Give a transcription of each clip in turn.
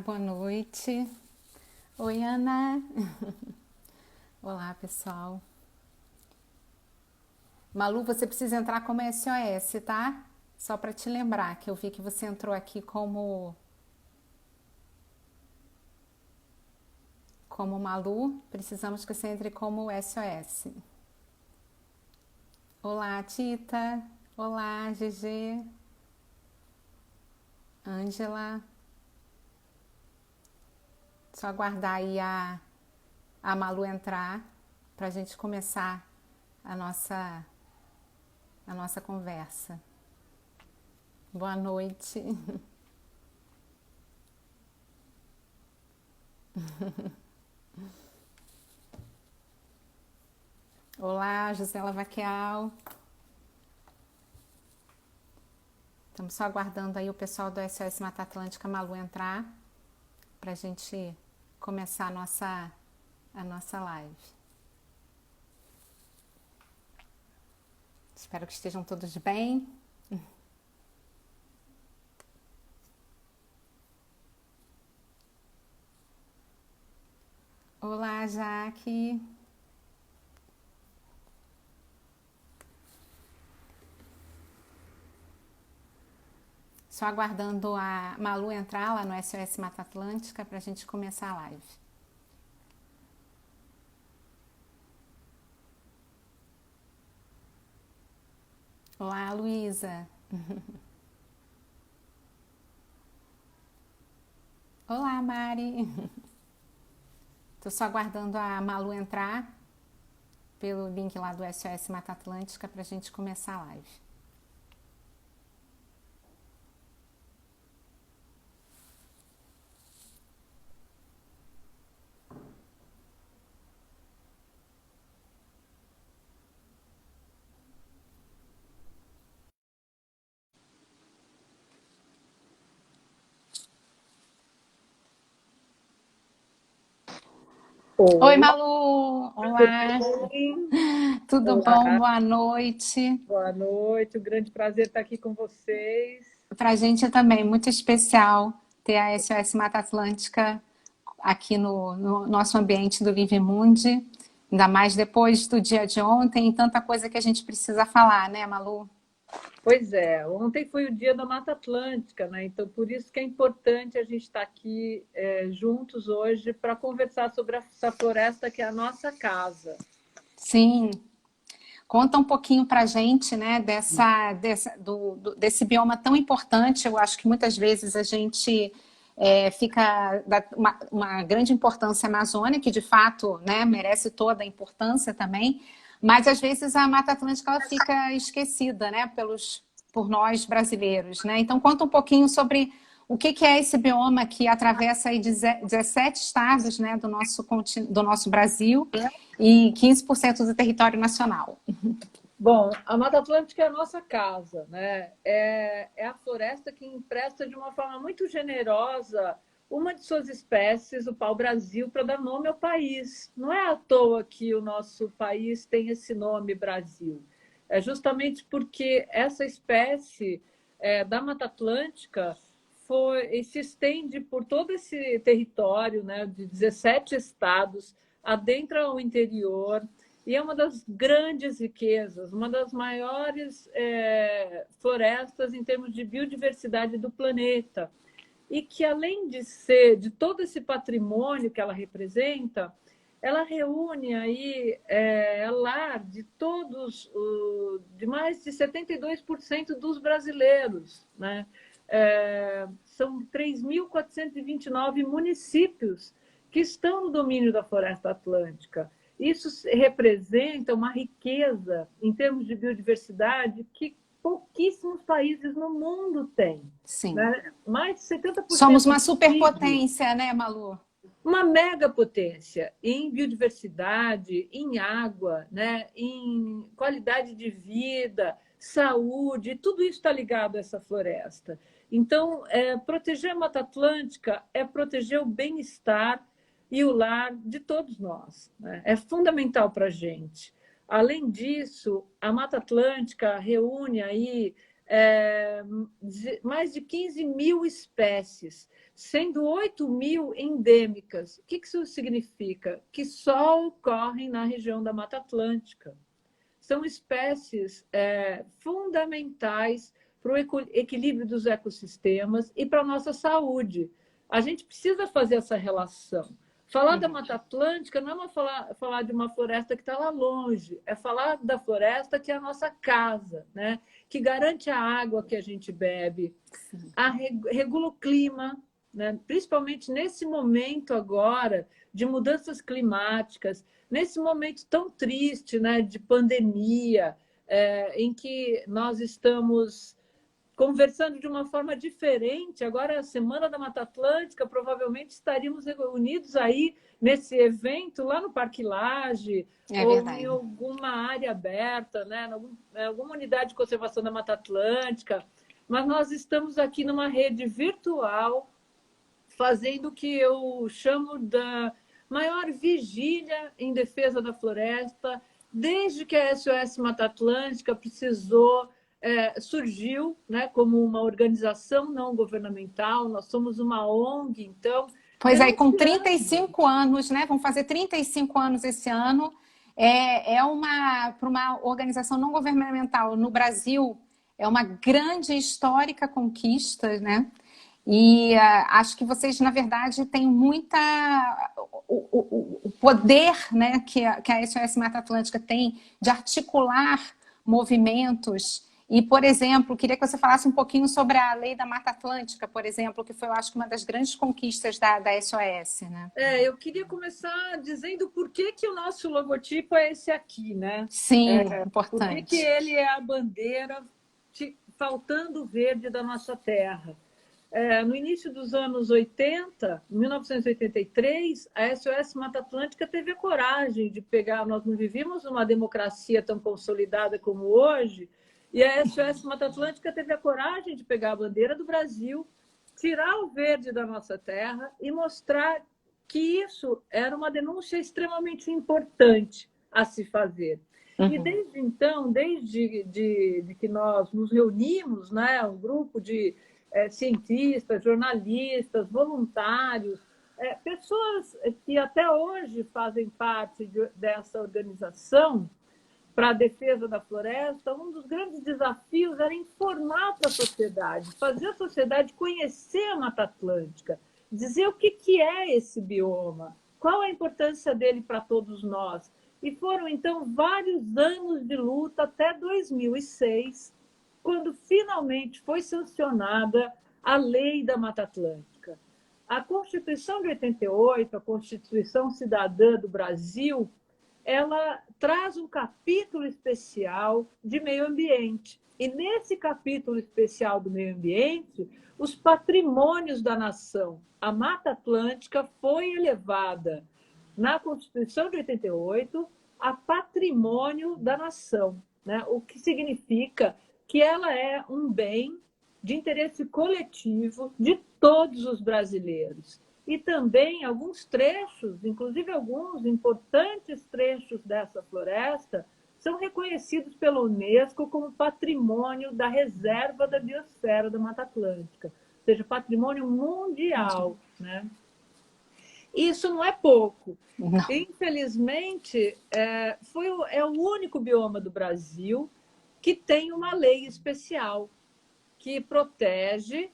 boa noite. Oi, Ana. Olá, pessoal. Malu, você precisa entrar como SOS, tá? Só para te lembrar que eu vi que você entrou aqui como Malu. Precisamos que você entre como SOS. Olá, Tita. Olá, GG. Ângela. Só aguardar aí a Malu entrar para a gente começar a nossa conversa. Boa noite. Olá, Josela Vaqueal. Estamos só aguardando aí o pessoal do SOS Mata Atlântica Malu entrar para a gente começar a nossa live. Espero que estejam todos bem. Olá, Jaque. Só aguardando a Malu entrar lá no SOS Mata Atlântica para a gente começar a live. Olá, Luísa. Olá, Mari. Estou só aguardando a Malu entrar pelo link lá do SOS Mata Atlântica para a gente começar a live. Oi, Malu! Olá! Tudo bom? Boa noite. Boa noite, um grande prazer estar aqui com vocês. Para a gente também, muito especial ter a SOS Mata Atlântica aqui no nosso ambiente do Vive Mundi, ainda mais depois do dia de ontem e tanta coisa que a gente precisa falar, né, Malu? Pois é, ontem foi o dia da Mata Atlântica, né? Então, por isso que é importante a gente estar aqui juntos hoje para conversar sobre essa floresta que é a nossa casa. Sim. Conta um pouquinho para a gente, né, desse bioma tão importante. Eu acho que muitas vezes a gente fica uma grande importância à Amazônia, que de fato, né, merece toda a importância também, mas às vezes a Mata Atlântica ela fica esquecida, né, por nós brasileiros, né? Então conta um pouquinho sobre o que é esse bioma que atravessa aí 17 estados, né, do nosso Brasil e 15% do território nacional. Bom, a Mata Atlântica é a nossa casa, né? É a floresta que empresta de uma forma muito generosa uma de suas espécies, o pau-brasil, para dar nome ao país. Não é à toa que o nosso país tem esse nome Brasil. É justamente porque essa espécie da Mata Atlântica se estende por todo esse território, né, de 17 estados, adentra o interior, e é uma das grandes riquezas, uma das maiores florestas em termos de biodiversidade do planeta. E que, além de ser de todo esse patrimônio que ela representa, ela reúne aí lar de de mais de 72% dos brasileiros, né? São 3.429 municípios que estão no domínio da Floresta Atlântica. Isso representa uma riqueza em termos de biodiversidade que pouquíssimos países no mundo têm. Sim. Né? Mais de 70% Somos uma superpotência, né, Malu? Uma megapotência em biodiversidade, em água, né? Em qualidade de vida, saúde, tudo isso está ligado a essa floresta. Então, proteger a Mata Atlântica é proteger o bem-estar e o lar de todos nós. Né? É fundamental para a gente. Além disso, a Mata Atlântica reúne aí mais de 15 mil espécies, sendo 8.000 endêmicas. O que isso significa? Que só ocorrem na região da Mata Atlântica. São espécies fundamentais para o equilíbrio dos ecossistemas e para a nossa saúde. A gente precisa fazer essa relação. Falar da Mata Atlântica não é falar de uma floresta que está lá longe, é falar da floresta que é a nossa casa, né? Que garante a água que a gente bebe, regula o clima, né? Principalmente nesse momento agora de mudanças climáticas, nesse momento tão triste, né, de pandemia, em que nós estamos conversando de uma forma diferente. Agora, a Semana da Mata Atlântica, provavelmente estaríamos reunidos aí nesse evento, lá no Parque Lage, ou verdade. em alguma área aberta, né? Em alguma unidade de conservação da Mata Atlântica. Mas nós estamos aqui numa rede virtual, fazendo o que eu chamo da maior vigília em defesa da floresta, desde que a SOS Mata Atlântica surgiu, né, como uma organização não governamental. Nós somos uma ONG, então... Pois é, com 35 anos, né? Vamos fazer 35 anos esse ano. Para uma organização não governamental no Brasil, é uma grande histórica conquista, né? E acho que vocês, na verdade, têm o poder, né, que a SOS Mata Atlântica tem de articular movimentos. E, por exemplo, queria que você falasse um pouquinho sobre a Lei da Mata Atlântica, por exemplo, que foi, eu acho, uma das grandes conquistas da SOS, né? Eu queria começar dizendo por que o nosso logotipo é esse aqui, né? Sim, importante. Por que ele é a bandeira faltando o verde da nossa terra? No início dos anos 80, em 1983, a SOS Mata Atlântica teve a coragem de pegar... Nós não vivíamos uma democracia tão consolidada como hoje, e a SOS Mata Atlântica teve a coragem de pegar a bandeira do Brasil, tirar o verde da nossa terra e mostrar que isso era uma denúncia extremamente importante a se fazer. E desde então, desde que nós nos reunimos, né, um grupo de cientistas, jornalistas, voluntários, pessoas que até hoje fazem parte dessa organização para a defesa da floresta, um dos grandes desafios era informar para a sociedade, fazer a sociedade conhecer a Mata Atlântica, dizer o que é esse bioma, qual a importância dele para todos nós. E foram, então, vários anos de luta até 2006, quando finalmente foi sancionada a Lei da Mata Atlântica. A Constituição de 88, a Constituição Cidadã do Brasil, ela traz um capítulo especial de meio ambiente. E nesse capítulo especial do meio ambiente, os patrimônios da nação, a Mata Atlântica foi elevada na Constituição de 88 a patrimônio da nação, né? O que significa que ela é um bem de interesse coletivo de todos os brasileiros. E também alguns trechos, inclusive alguns importantes trechos dessa floresta, são reconhecidos pela Unesco como patrimônio da Reserva da Biosfera da Mata Atlântica, ou seja, patrimônio mundial, né? Isso não é pouco. Não. Infelizmente, é o único bioma do Brasil que tem uma lei especial que protege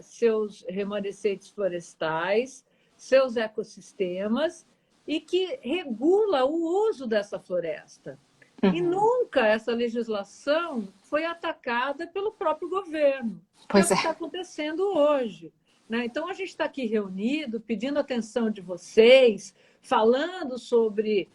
seus remanescentes florestais, seus ecossistemas e que regula o uso dessa floresta. E nunca essa legislação foi atacada pelo próprio governo, que é o que está acontecendo hoje. Né? Então, a gente está aqui reunido, pedindo a atenção de vocês, falando sobre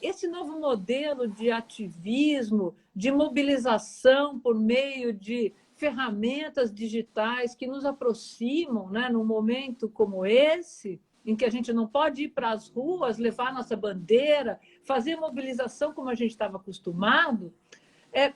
esse novo modelo de ativismo, de mobilização por meio de ferramentas digitais que nos aproximam, né, num momento como esse, em que a gente não pode ir para as ruas, levar nossa bandeira, fazer mobilização como a gente estava acostumado,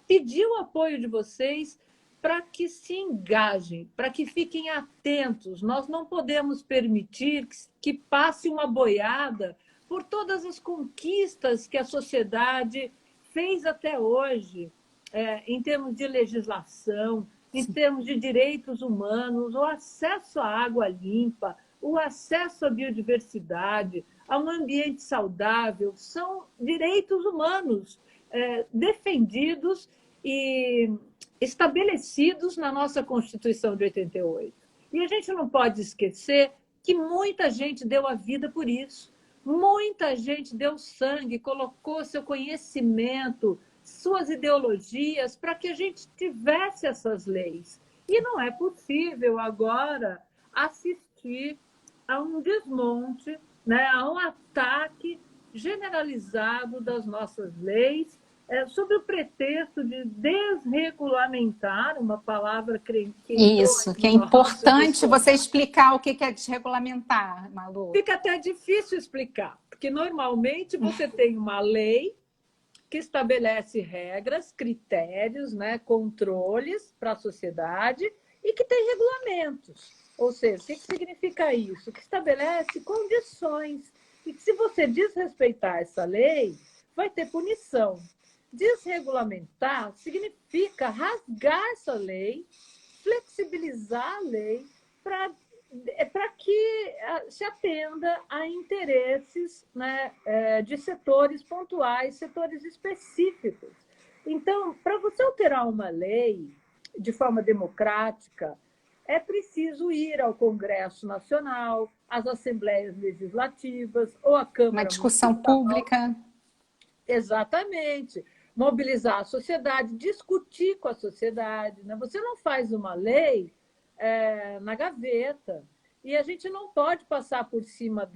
pedir o apoio de vocês para que se engajem, para que fiquem atentos. Nós não podemos permitir que passe uma boiada por todas as conquistas que a sociedade fez até hoje, em termos de legislação, em termos de direitos humanos, o acesso à água limpa, o acesso à biodiversidade, a um ambiente saudável, são direitos humanos defendidos e estabelecidos na nossa Constituição de 88. E a gente não pode esquecer que muita gente deu a vida por isso. Muita gente deu sangue, colocou seu conhecimento, suas ideologias para que a gente tivesse essas leis. E não é possível agora assistir a um desmonte, né, a um ataque generalizado das nossas leis, sob o pretexto de desregulamentar, uma palavra que isso, que é importante você explicar o que é desregulamentar, Malu. Fica até difícil explicar, porque normalmente você tem uma lei que estabelece regras, critérios, né, controles para a sociedade e que tem regulamentos. Ou seja, o que significa isso? Que estabelece condições e que, se você desrespeitar essa lei, vai ter punição. Desregulamentar significa rasgar essa lei, flexibilizar a lei para que se atenda a interesses, né, de setores pontuais, setores específicos. Então, para você alterar uma lei de forma democrática, é preciso ir ao Congresso Nacional, às Assembleias Legislativas ou à Câmara Uma discussão Municipal. Pública. Exatamente. Mobilizar a sociedade, discutir com a sociedade. Né? Você não faz uma lei na gaveta. E a gente não pode passar por cima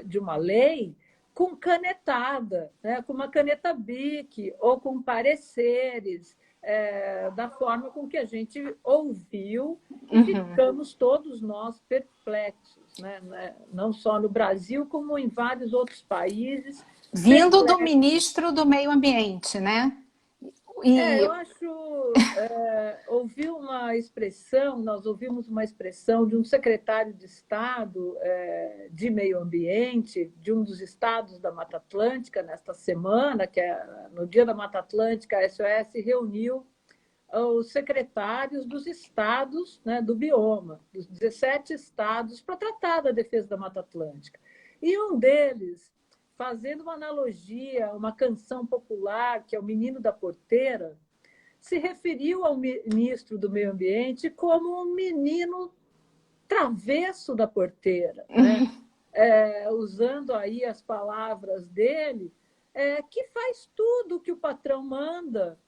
de uma lei com canetada, né? Com uma caneta Bic ou com pareceres, da forma com que a gente ouviu e ficamos todos nós perplexos, né? Não só no Brasil, como em vários outros países. Vindo do ministro do Meio Ambiente, né? Eu acho, ouvi uma expressão, nós ouvimos uma expressão de um secretário de Estado de Meio Ambiente, de um dos estados da Mata Atlântica, nesta semana, que é no Dia da Mata Atlântica, a SOS reuniu os secretários dos estados, né, do bioma, dos 17 estados, para tratar da defesa da Mata Atlântica. E um deles, fazendo uma analogia, uma canção popular, que é o Menino da Porteira, se referiu ao ministro do Meio Ambiente como um menino travesso da porteira, né? Usando aí as palavras dele, que faz tudo o que o patrão manda,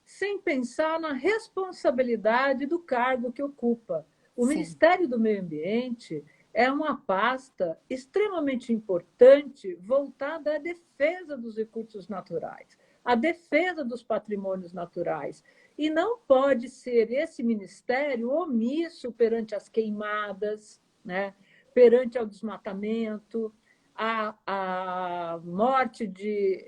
sem pensar na responsabilidade do cargo que ocupa. O Sim. Ministério do Meio Ambiente é uma pasta extremamente importante voltada à defesa dos recursos naturais, à defesa dos patrimônios naturais. E não pode ser esse ministério omisso perante as queimadas, né? Perante ao desmatamento, a morte de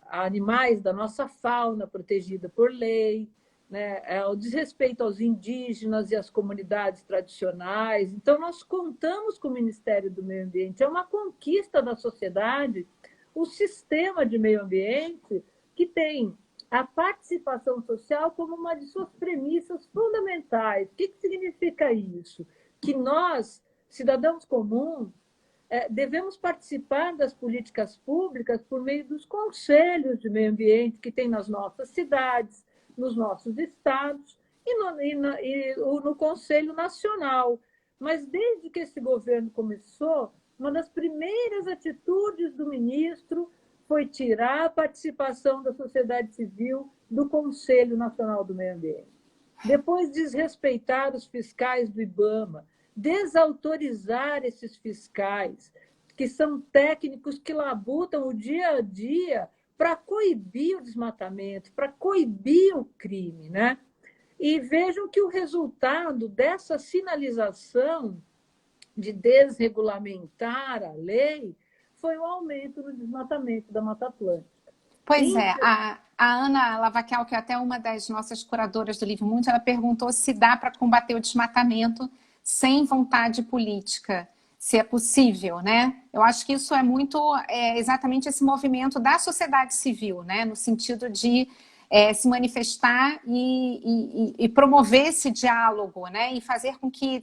animais da nossa fauna protegida por lei, né, o desrespeito aos indígenas e às comunidades tradicionais. Então, nós contamos com o Ministério do Meio Ambiente. É uma conquista da sociedade o sistema de meio ambiente que tem a participação social como uma de suas premissas fundamentais. O que significa isso? Que nós, cidadãos comuns, devemos participar das políticas públicas por meio dos conselhos de meio ambiente que tem nas nossas cidades, nos nossos estados e no Conselho Nacional. Mas, desde que esse governo começou, uma das primeiras atitudes do ministro foi tirar a participação da sociedade civil do Conselho Nacional do Meio Ambiente. Depois, desrespeitar os fiscais do IBAMA, desautorizar esses fiscais, que são técnicos que labutam o dia a dia para coibir o desmatamento, para coibir o crime, né? E vejam que o resultado dessa sinalização de desregulamentar a lei foi o aumento no desmatamento da Mata Atlântica. Pois é, a Ana Lavaquial, que é até uma das nossas curadoras do Livre Mundo, ela perguntou se dá para combater o desmatamento sem vontade política, se é possível, né? Eu acho que isso é muito exatamente esse movimento da sociedade civil, né? No sentido de se manifestar e promover esse diálogo, né? E fazer com que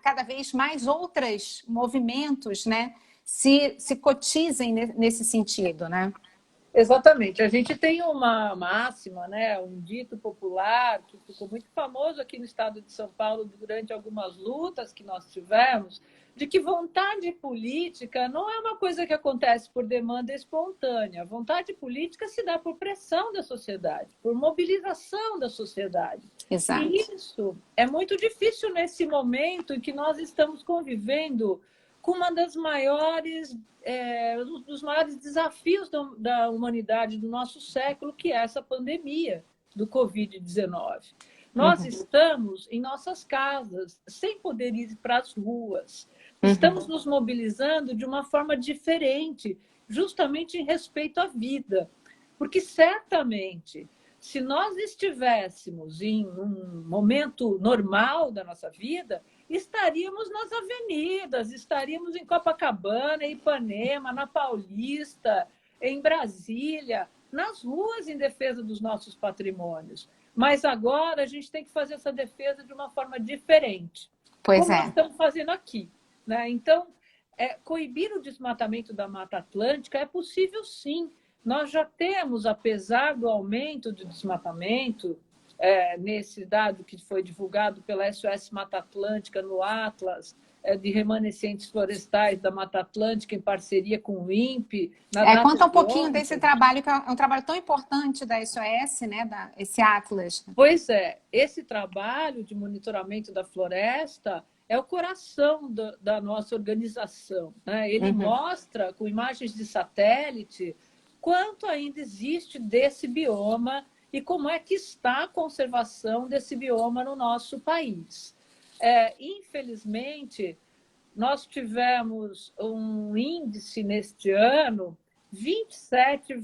cada vez mais outros movimentos, né, se cotizem nesse sentido, né? Exatamente. A gente tem uma máxima, né, um dito popular que ficou muito famoso aqui no estado de São Paulo durante algumas lutas que nós tivemos, de que vontade política não é uma coisa que acontece por demanda espontânea. Vontade política se dá por pressão da sociedade, por mobilização da sociedade. Exato. E isso é muito difícil nesse momento em que nós estamos convivendo com uma das maiores, dos maiores desafios da humanidade do nosso século, que é essa pandemia do Covid-19. Nós estamos em nossas casas, sem poder ir para as ruas. Estamos nos mobilizando de uma forma diferente, justamente em respeito à vida. Porque, certamente, se nós estivéssemos em um momento normal da nossa vida, estaríamos nas avenidas, estaríamos em Copacabana, em Ipanema, na Paulista, em Brasília, nas ruas em defesa dos nossos patrimônios. Mas agora a gente tem que fazer essa defesa de uma forma diferente. Pois como nós estamos fazendo aqui, né? Então, coibir o desmatamento da Mata Atlântica é possível, sim. Nós já temos, apesar do aumento do desmatamento, nesse dado que foi divulgado pela SOS Mata Atlântica no Atlas de remanescentes florestais da Mata Atlântica, em parceria com o INPE. Conta um pouquinho desse trabalho, que é um trabalho tão importante da SOS, né? Esse Atlas. Pois é, esse trabalho de monitoramento da floresta é o coração da nossa organização, né? Ele mostra, com imagens de satélite, quanto ainda existe desse bioma e como é que está a conservação desse bioma no nosso país. Infelizmente, nós tivemos um índice neste ano 27,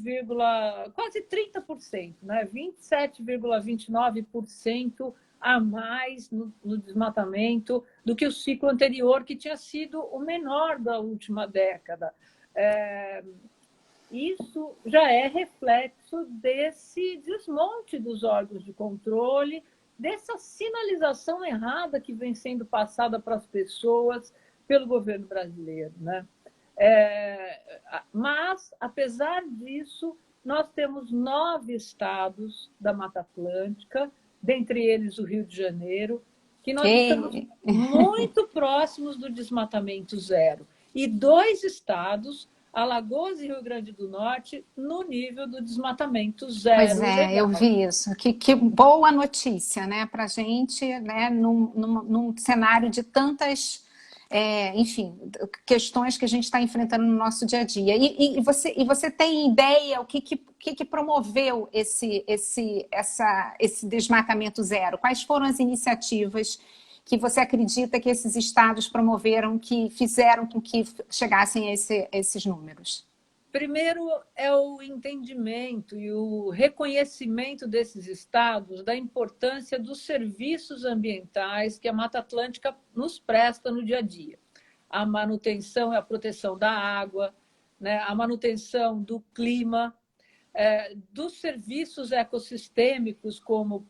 quase 30%, né? 27,29% a mais no desmatamento do que o ciclo anterior, que tinha sido o menor da última década. Isso já é reflexo desse desmonte dos órgãos de controle, dessa sinalização errada que vem sendo passada para as pessoas pelo governo brasileiro, né? Mas, apesar disso, nós temos 9 estados da Mata Atlântica, dentre eles o Rio de Janeiro, que nós estamos muito próximos do desmatamento zero. E 2 estados, Alagoas e Rio Grande do Norte, no nível do desmatamento zero. Pois eu vi isso. Que boa notícia, né, para a gente, né, num cenário de tantas, enfim, questões que a gente está enfrentando no nosso dia a dia. E você tem ideia o que promoveu esse desmatamento zero? Quais foram as iniciativas que você acredita que esses estados promoveram, que fizeram com que chegassem a esses números? Primeiro é o entendimento e o reconhecimento desses estados da importância dos serviços ambientais que a Mata Atlântica nos presta no dia a dia. A manutenção e a proteção da água, né? A manutenção do clima, dos serviços ecossistêmicos, como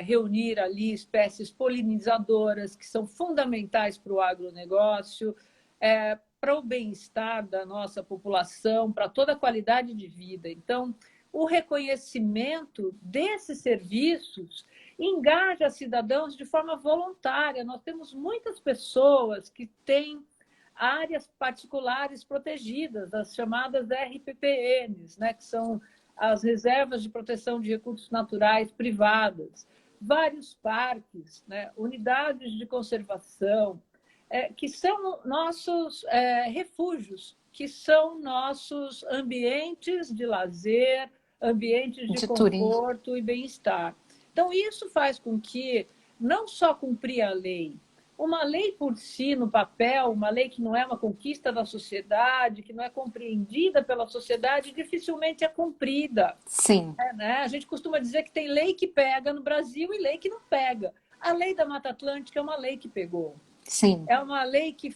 reunir ali espécies polinizadoras, que são fundamentais para o agronegócio, para o bem-estar da nossa população, para toda a qualidade de vida. Então, o reconhecimento desses serviços engaja cidadãos de forma voluntária. Nós temos muitas pessoas que têm áreas particulares protegidas, as chamadas RPPNs, né, que são as reservas de proteção de recursos naturais privadas, vários parques, né, unidades de conservação, que são nossos refúgios, que são nossos ambientes de lazer, ambientes de conforto e bem-estar. Então, isso faz com que, não só cumprir a lei, uma lei por si, no papel, uma lei que não é uma conquista da sociedade, que não é compreendida pela sociedade, dificilmente é cumprida. Sim. Né? A gente costuma dizer que tem lei que pega no Brasil e lei que não pega. A lei da Mata Atlântica é uma lei que pegou. Sim. É uma lei que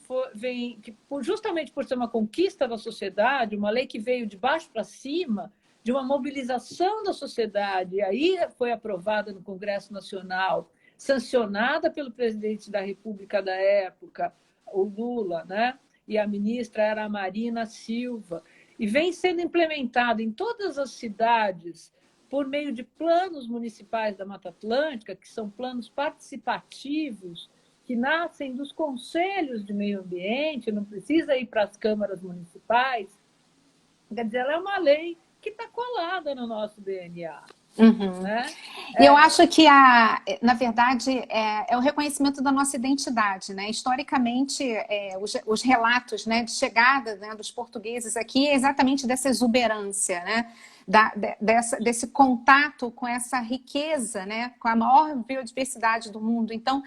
justamente por ser uma conquista da sociedade, uma lei que veio de baixo para cima, de uma mobilização da sociedade. E aí foi aprovada no Congresso Nacional, sancionada pelo presidente da República da época, o Lula, né? E a ministra era a Marina Silva, e vem sendo implementada em todas as cidades por meio de planos municipais da Mata Atlântica, que são planos participativos, que nascem dos conselhos de meio ambiente, não precisa ir para as câmaras municipais. Quer dizer, ela é uma lei que está colada no nosso DNA. Uhum. Né? E eu acho que, na verdade, é o reconhecimento da nossa identidade, né? Historicamente, os relatos, né, de chegada, né, dos portugueses aqui é exatamente dessa exuberância, né? Desse contato com essa riqueza, né? Com a maior biodiversidade do mundo. Então,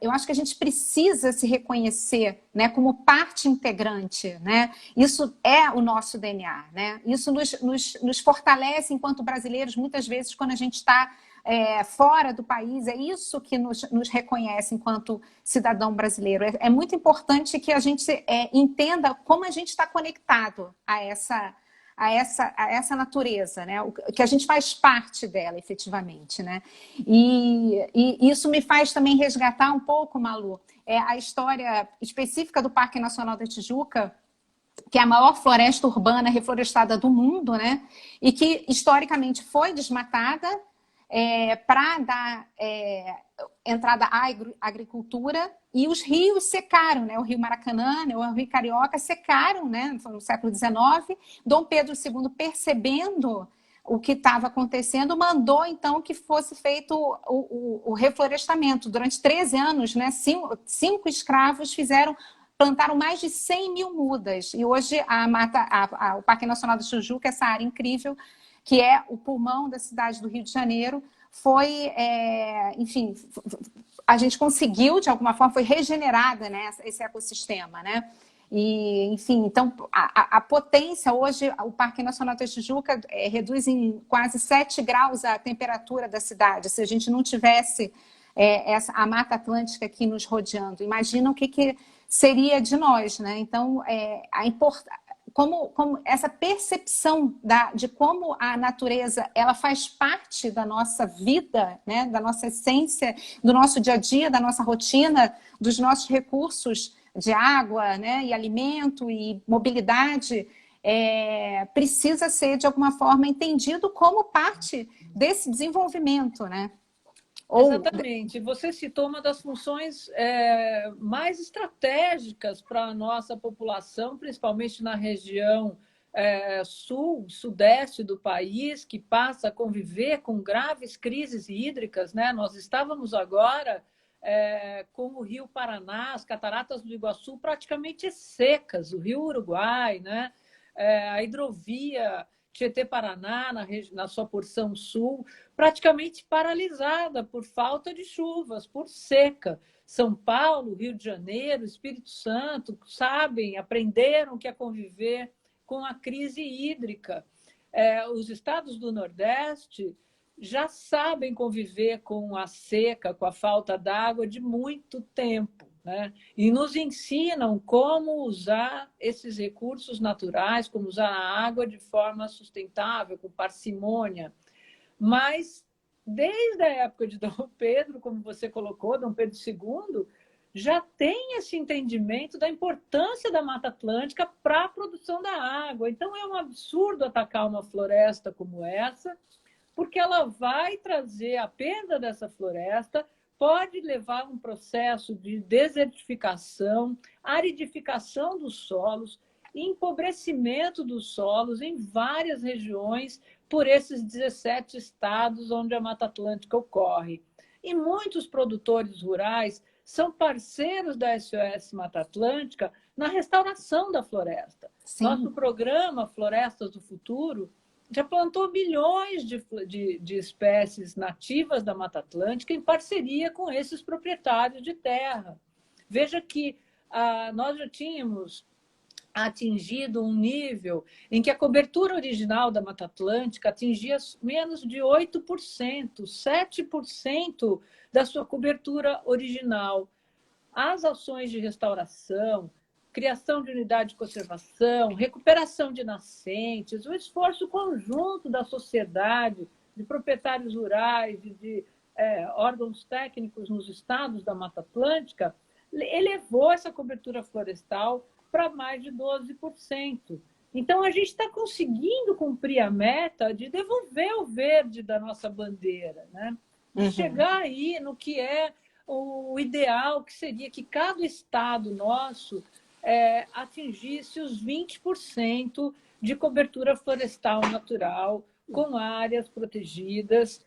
eu acho que a gente precisa se reconhecer, né, como parte integrante, né? Isso é o nosso DNA, né? Isso nos fortalece enquanto brasileiros, muitas vezes, quando a gente está fora do país, é isso que nos reconhece enquanto cidadão brasileiro. É muito importante que a gente entenda como a gente está conectado a essa natureza, né? Que a gente faz parte dela, efetivamente, né? E isso me faz também resgatar um pouco, Malu, a história específica do Parque Nacional da Tijuca, que é a maior floresta urbana reflorestada do mundo, né? E que historicamente foi desmatada para dar entrada à agricultura, e os rios secaram, né? O Rio Maracanã, né? O Rio Carioca secaram, né? No século XIX. Dom Pedro II, percebendo o que estava acontecendo, mandou então que fosse feito o reflorestamento. Durante 13 anos, né? Cinco escravos plantaram mais de 100 mil mudas. E hoje o Parque Nacional do Tijuca, essa área incrível, que é o pulmão da cidade do Rio de Janeiro, foi, enfim, a gente conseguiu, de alguma forma, foi regenerada, né, esse ecossistema, né? E, enfim, então, a potência, hoje, o Parque Nacional da Tijuca reduz em quase 7 graus a temperatura da cidade. Se a gente não tivesse a Mata Atlântica aqui nos rodeando, imagina o que seria de nós, né? Então, como essa percepção de como a natureza ela faz parte da nossa vida, né? Da nossa essência, do nosso dia a dia, da nossa rotina, dos nossos recursos de água, né? E alimento e mobilidade, precisa ser, de alguma forma, entendido como parte desse desenvolvimento, né? Exatamente. Você citou uma das funções mais estratégicas para a nossa população, principalmente na região sudeste do país, que passa a conviver com graves crises hídricas, né? Nós estávamos agora com o Rio Paraná, as cataratas do Iguaçu praticamente secas, o Rio Uruguai, né? A hidrovia Tietê-Paraná, na sua porção sul, praticamente paralisada por falta de chuvas, por seca. São Paulo, Rio de Janeiro, Espírito Santo aprenderam que é conviver com a crise hídrica. Os estados do Nordeste já sabem conviver com a seca, com a falta d'água de muito tempo, né? E nos ensinam como usar esses recursos naturais, como usar a água de forma sustentável, com parcimônia. Mas, desde a época de Dom Pedro, como você colocou, Dom Pedro II, já tem esse entendimento da importância da Mata Atlântica para a produção da água. Então, é um absurdo atacar uma floresta como essa, porque ela vai trazer a perda dessa floresta, pode levar a um processo de desertificação, aridificação dos solos, empobrecimento dos solos em várias regiões por esses 17 estados onde a Mata Atlântica ocorre. E muitos produtores rurais são parceiros da SOS Mata Atlântica na restauração da floresta. Sim. Nosso programa Florestas do Futuro já plantou bilhões de espécies nativas da Mata Atlântica em parceria com esses proprietários de terra. Veja que nós já tínhamos atingido um nível em que a cobertura original da Mata Atlântica atingia menos de 8%, 7% da sua cobertura original. As ações de restauração, criação de unidade de conservação, recuperação de nascentes, o esforço conjunto da sociedade, de proprietários rurais, de órgãos técnicos nos estados da Mata Atlântica, elevou essa cobertura florestal para mais de 12%. Então, a gente está conseguindo cumprir a meta de devolver o verde da nossa bandeira, né? De chegar aí no que é o ideal, que seria que cada estado nosso atingisse os 20% de cobertura florestal natural, com áreas protegidas,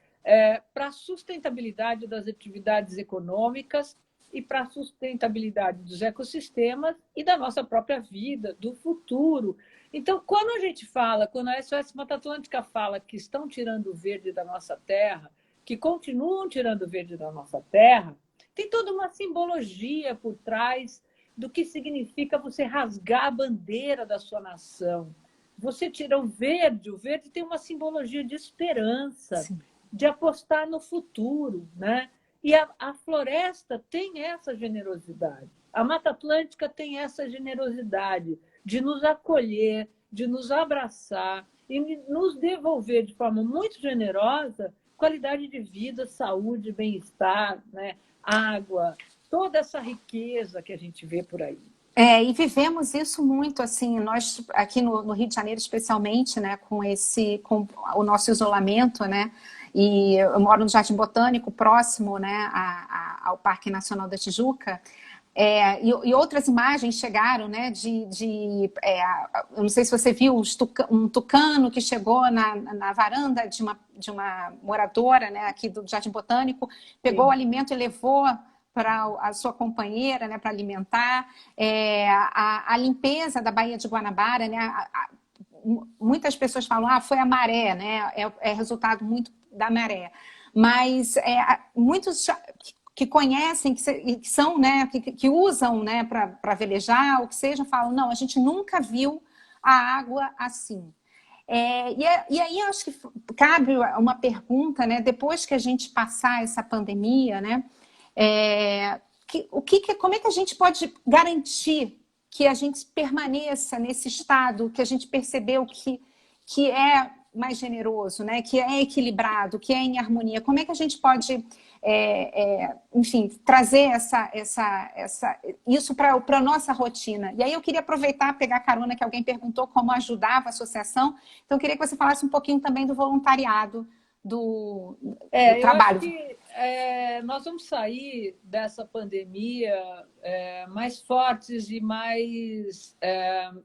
para a sustentabilidade das atividades econômicas e para a sustentabilidade dos ecossistemas e da nossa própria vida, do futuro. Então, quando a gente fala, quando a SOS Mata Atlântica fala que estão tirando o verde da nossa terra, que continuam tirando o verde da nossa terra, tem toda uma simbologia por trás do que significa você rasgar a bandeira da sua nação. Você tira o verde tem uma simbologia de esperança, sim, de apostar no futuro, né? E a floresta tem essa generosidade. A Mata Atlântica tem essa generosidade de nos acolher, de nos abraçar e nos devolver de forma muito generosa qualidade de vida, saúde, bem-estar, né? Água, toda essa riqueza que a gente vê por aí. E vivemos isso muito, assim, nós aqui no Rio de Janeiro, especialmente, né, com o nosso isolamento, né, e eu moro no Jardim Botânico, próximo, né, ao Parque Nacional da Tijuca, e outras imagens chegaram, né, eu não sei se você viu, um tucano que chegou na varanda de uma moradora, né, aqui do Jardim Botânico, pegou o alimento e levou para a sua companheira, né, para alimentar, a limpeza da Baía de Guanabara, né, muitas pessoas falam, foi a maré, né, é resultado muito da maré, mas muitos que conhecem, que são, né, que usam, né, para velejar, ou que seja, falam, não, a gente nunca viu a água assim. E aí acho que cabe uma pergunta, né, depois que a gente passar essa pandemia, né, como é que a gente pode garantir que a gente permaneça nesse estado que a gente percebeu que é mais generoso, né? Que é equilibrado, que é em harmonia? Como é que a gente pode, enfim, trazer isso para a nossa rotina? E aí eu queria aproveitar, pegar carona que alguém perguntou como ajudava a associação, então eu queria que você falasse um pouquinho também do voluntariado, do trabalho. Eu acho que nós vamos sair dessa pandemia mais fortes e mais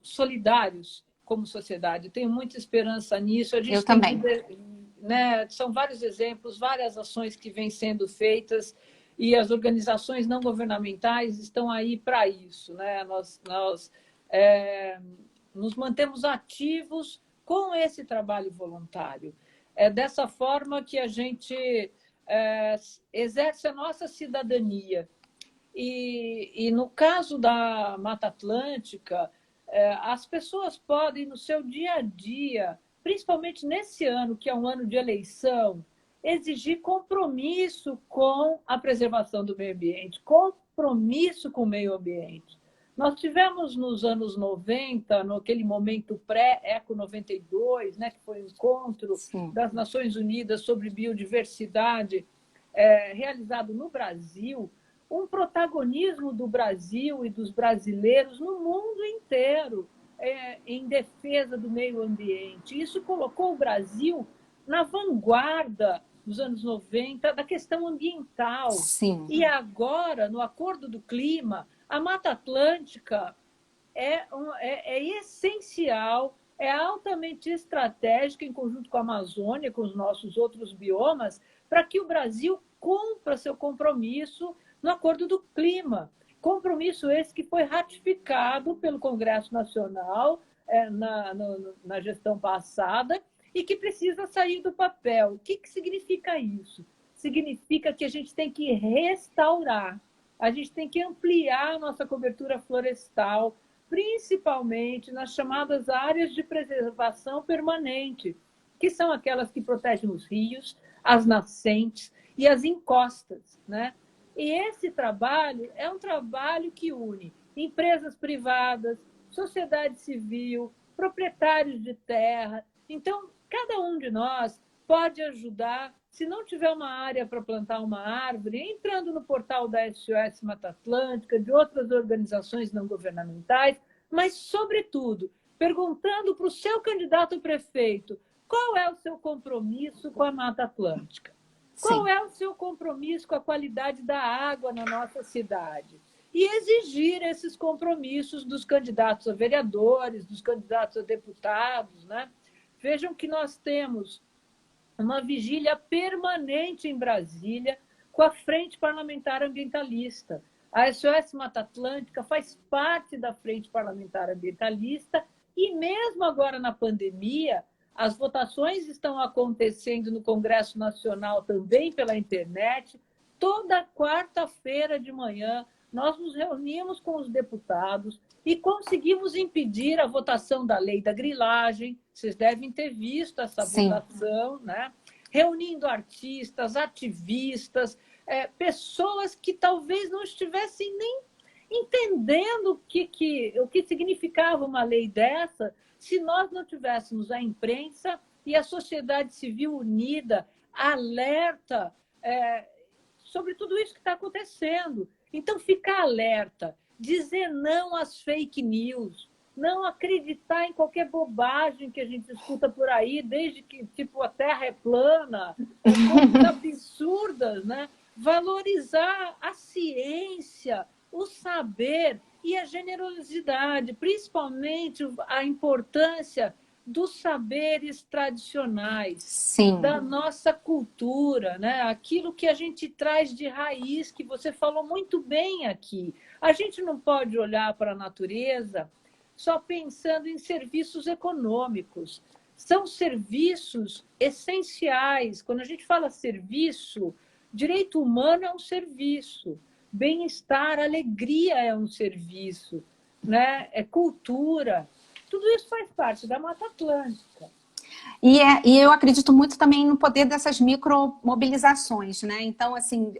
solidários como sociedade. Eu tenho muita esperança nisso. Eu também. Né, são vários exemplos, várias ações que vêm sendo feitas e as organizações não governamentais estão aí para isso. Né? Nós nos mantemos ativos com esse trabalho voluntário. É dessa forma que a gente exerce a nossa cidadania. E no caso da Mata Atlântica, as pessoas podem, no seu dia a dia, principalmente nesse ano, que é um ano de eleição, exigir compromisso com a preservação do meio ambiente, compromisso com o meio ambiente. Nós tivemos nos anos 90, naquele momento pré-ECO 92, né, que foi o encontro das Nações Unidas sobre biodiversidade, realizado no Brasil, um protagonismo do Brasil e dos brasileiros no mundo inteiro em defesa do meio ambiente. Isso colocou o Brasil na vanguarda dos anos 90 da questão ambiental. Sim. E agora, no Acordo do Clima, a Mata Atlântica é essencial, é altamente estratégica, em conjunto com a Amazônia, com os nossos outros biomas, para que o Brasil cumpra seu compromisso no Acordo do Clima. Compromisso esse que foi ratificado pelo Congresso Nacional na gestão passada e que precisa sair do papel. O que significa isso? Significa que a gente tem que restaurar, a gente tem que ampliar a nossa cobertura florestal, principalmente nas chamadas áreas de preservação permanente, que são aquelas que protegem os rios, as nascentes e as encostas, né? E esse trabalho é um trabalho que une empresas privadas, sociedade civil, proprietários de terra. Então, cada um de nós pode ajudar, se não tiver uma área para plantar uma árvore, entrando no portal da SOS Mata Atlântica, de outras organizações não governamentais, mas, sobretudo, perguntando para o seu candidato a prefeito qual é o seu compromisso com a Mata Atlântica. Qual Sim. é o seu compromisso com a qualidade da água na nossa cidade? E exigir esses compromissos dos candidatos a vereadores, dos candidatos a deputados, né? Vejam que nós temos uma vigília permanente em Brasília com a Frente Parlamentar Ambientalista. A SOS Mata Atlântica faz parte da Frente Parlamentar Ambientalista e mesmo agora na pandemia, as votações estão acontecendo no Congresso Nacional também pela internet. Toda quarta-feira de manhã, nós nos reunimos com os deputados e conseguimos impedir a votação da lei da grilagem. Vocês devem ter visto essa Sim. votação, né? Reunindo artistas, ativistas, pessoas que talvez não estivessem nem entendendo o que significava uma lei dessa, se nós não tivéssemos a imprensa e a sociedade civil unida, alerta sobre tudo isso que está acontecendo. Então, ficar alerta, dizer não às fake news, não acreditar em qualquer bobagem que a gente escuta por aí, desde que tipo a Terra é plana, coisas absurdas, né? Valorizar a ciência, o saber e a generosidade, principalmente a importância dos saberes tradicionais, Sim. da nossa cultura, né? Aquilo que a gente traz de raiz, que você falou muito bem aqui. A gente não pode olhar para a natureza só pensando em serviços econômicos. São serviços essenciais. Quando a gente fala serviço, direito humano é um serviço, bem-estar, alegria é um serviço, né? É cultura. Tudo isso faz parte da Mata Atlântica. E eu acredito muito também no poder dessas micromobilizações, né? Então, assim,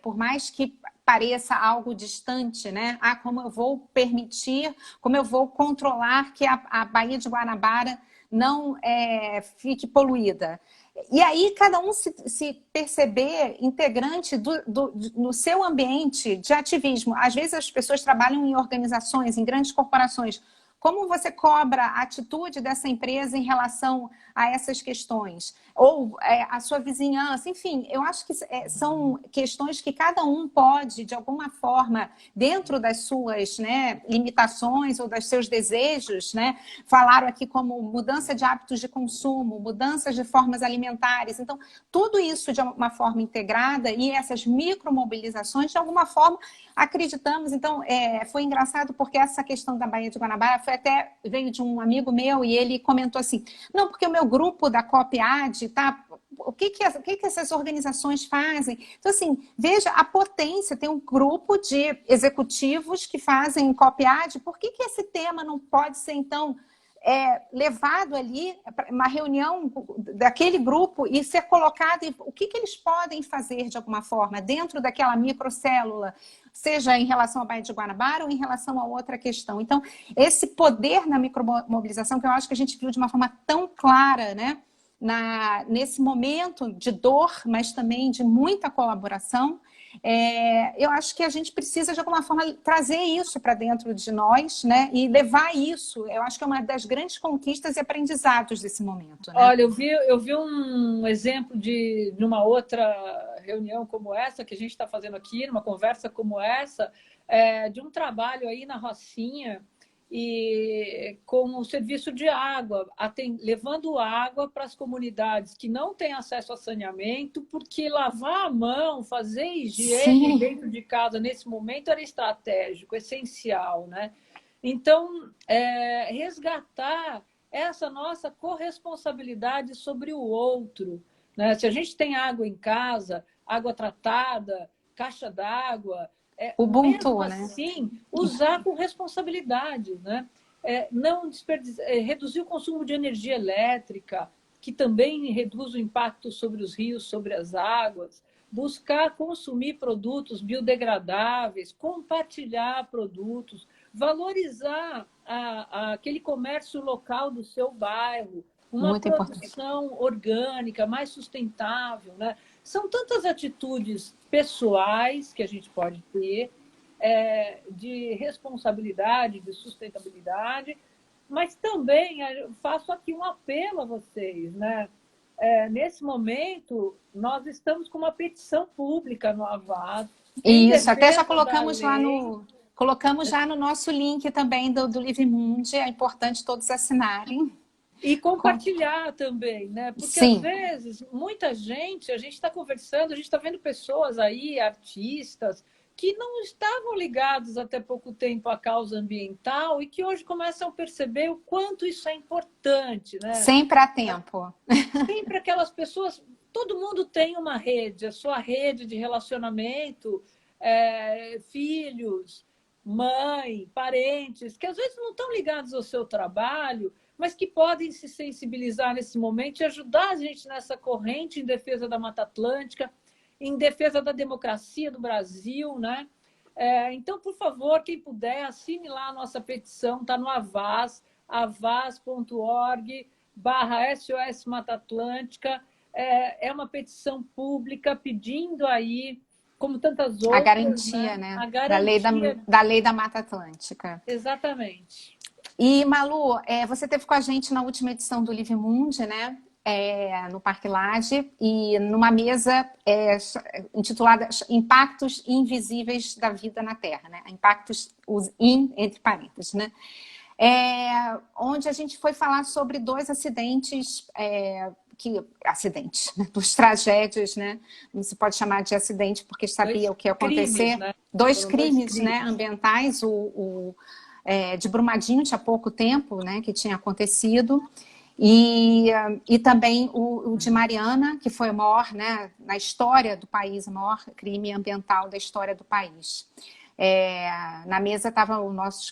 por mais que pareça algo distante, né? Ah, como eu vou permitir, como eu vou controlar que a Baía de Guanabara não fique poluída. E aí, cada um se perceber integrante no seu ambiente de ativismo. Às vezes, as pessoas trabalham em organizações, em grandes corporações. Como você cobra a atitude dessa empresa em relação a essas questões? Ou a sua vizinhança? Enfim, eu acho que são questões que cada um pode, de alguma forma, dentro das suas, né, limitações ou dos seus desejos, né? Falaram aqui como mudança de hábitos de consumo, mudanças de formas alimentares. Então, tudo isso de uma forma integrada e essas micromobilizações, de alguma forma, acreditamos. Então, foi engraçado porque essa questão da Baía de Guanabara veio de um amigo meu e ele comentou assim, não, porque o meu grupo da COP-AD, tá? O que essas organizações fazem? Então, assim, veja a potência, tem um grupo de executivos que fazem COP-AD, por que esse tema não pode ser, então, levado ali, uma reunião daquele grupo e ser colocado, o que eles podem fazer de alguma forma dentro daquela microcélula, seja em relação à Baía de Guanabara ou em relação a outra questão. Então, esse poder na micromobilização, que eu acho que a gente viu de uma forma tão clara, né, nesse momento de dor, mas também de muita colaboração, eu acho que a gente precisa, de alguma forma, trazer isso para dentro de nós, né? E levar isso. Eu acho que é uma das grandes conquistas e aprendizados desse momento. Né? Olha, eu vi um exemplo de uma outra reunião como essa, que a gente está fazendo aqui, numa conversa como essa, de um trabalho aí na Rocinha, e com o serviço de água, levando água para as comunidades que não têm acesso a saneamento, porque lavar a mão, fazer higiene Sim. dentro de casa nesse momento era estratégico, essencial, né? Então, resgatar essa nossa corresponsabilidade sobre o outro, né? Se a gente tem água em casa, água tratada, caixa d'água, Ubuntu, mesmo né? assim, usar com responsabilidade, né? Não reduzir o consumo de energia elétrica, que também reduz o impacto sobre os rios, sobre as águas, buscar consumir produtos biodegradáveis, compartilhar produtos, valorizar aquele comércio local do seu bairro, uma Muito importante. produção orgânica, mais sustentável, né? São tantas atitudes pessoais que a gente pode ter, de responsabilidade, de sustentabilidade, mas também faço aqui um apelo a vocês, né? Nesse momento, nós estamos com uma petição pública no Avaz. Isso, até já colocamos lá colocamos já no nosso link também do Livre Mundi, é importante todos assinarem. E compartilhar também, né? Porque, Sim. às vezes, muita gente, a gente está conversando, a gente está vendo pessoas aí, artistas, que não estavam ligados até pouco tempo à causa ambiental e que hoje começam a perceber o quanto isso é importante, né? Sempre há tempo. Sempre aquelas pessoas, todo mundo tem uma rede, a sua rede de relacionamento, filhos, mãe, parentes, que às vezes não estão ligados ao seu trabalho, mas que podem se sensibilizar nesse momento e ajudar a gente nessa corrente em defesa da Mata Atlântica, em defesa da democracia do Brasil, né? Então, por favor, quem puder, assine lá a nossa petição, está no Avaz, avaz.org/SOS Mata Atlântica. É uma petição pública pedindo aí, como tantas outras, a garantia, né? A garantia da lei da Mata Atlântica. Exatamente. E, Malu, você esteve com a gente na última edição do Livre Mundi, né? No Parque Lage, e numa mesa intitulada Impactos Invisíveis da Vida na Terra, né? Impactos, entre parênteses, né? Onde a gente foi falar sobre dois acidentes, né? Duas tragédias, né? Não se pode chamar de acidente porque sabia o que ia acontecer. Crimes, né? Dois crimes, né, ambientais, de Brumadinho, tinha pouco tempo, né, que tinha acontecido, e também o de Mariana, que foi o maior, né, na história do país, o maior crime ambiental da história do país. Na mesa estavam os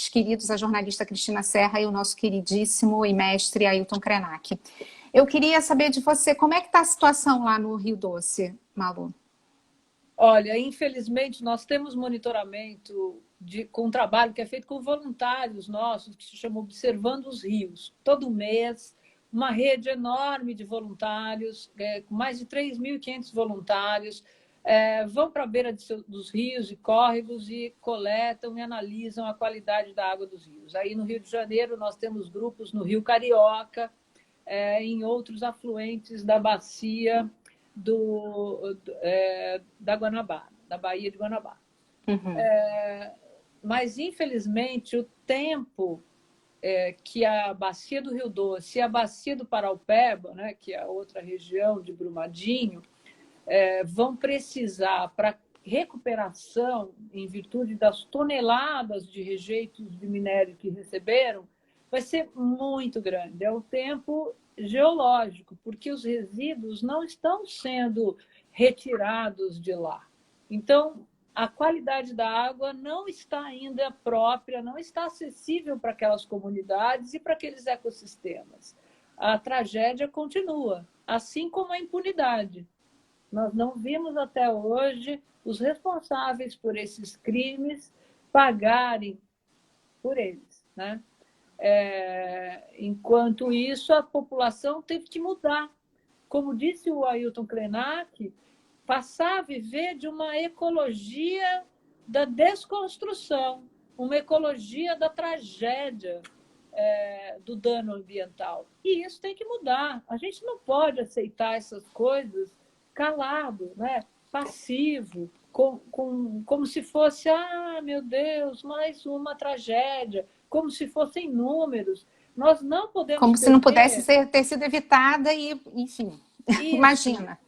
queridos, a jornalista Cristina Serra e o nosso queridíssimo e mestre Ailton Krenak. Eu queria saber de você, como é que está a situação lá no Rio Doce, Malu? Olha, infelizmente, nós temos monitoramento com um trabalho que é feito com voluntários nossos, que se chama Observando os Rios. Todo mês, uma rede enorme de voluntários, com mais de 3.500 voluntários, vão para a beira dos rios e córregos e coletam e analisam a qualidade da água dos rios. Aí, no Rio de Janeiro, nós temos grupos no Rio Carioca, em outros afluentes da bacia da Guanabara, da Baía de Guanabara. Uhum. Mas, infelizmente, o tempo que a bacia do Rio Doce e a bacia do Paraupeba, né, que é a outra região de Brumadinho, vão precisar para recuperação, em virtude das toneladas de rejeitos de minério que receberam, vai ser muito grande. É o tempo geológico, porque os resíduos não estão sendo retirados de lá. Então, a qualidade da água não está ainda própria, não está acessível para aquelas comunidades e para aqueles ecossistemas. A tragédia continua, assim como a impunidade. Nós não vimos até hoje os responsáveis por esses crimes pagarem por eles, né? Enquanto isso, a população teve que mudar. Como disse o Ailton Krenak, passar a viver de uma ecologia da desconstrução, uma ecologia da tragédia, do dano ambiental. E isso tem que mudar. A gente não pode aceitar essas coisas calado, né? Passivo, como se fosse, meu Deus, mais uma tragédia, como se fossem números. Nós não podemos como se não pudesse ter sido evitada e, enfim, isso. Imagina.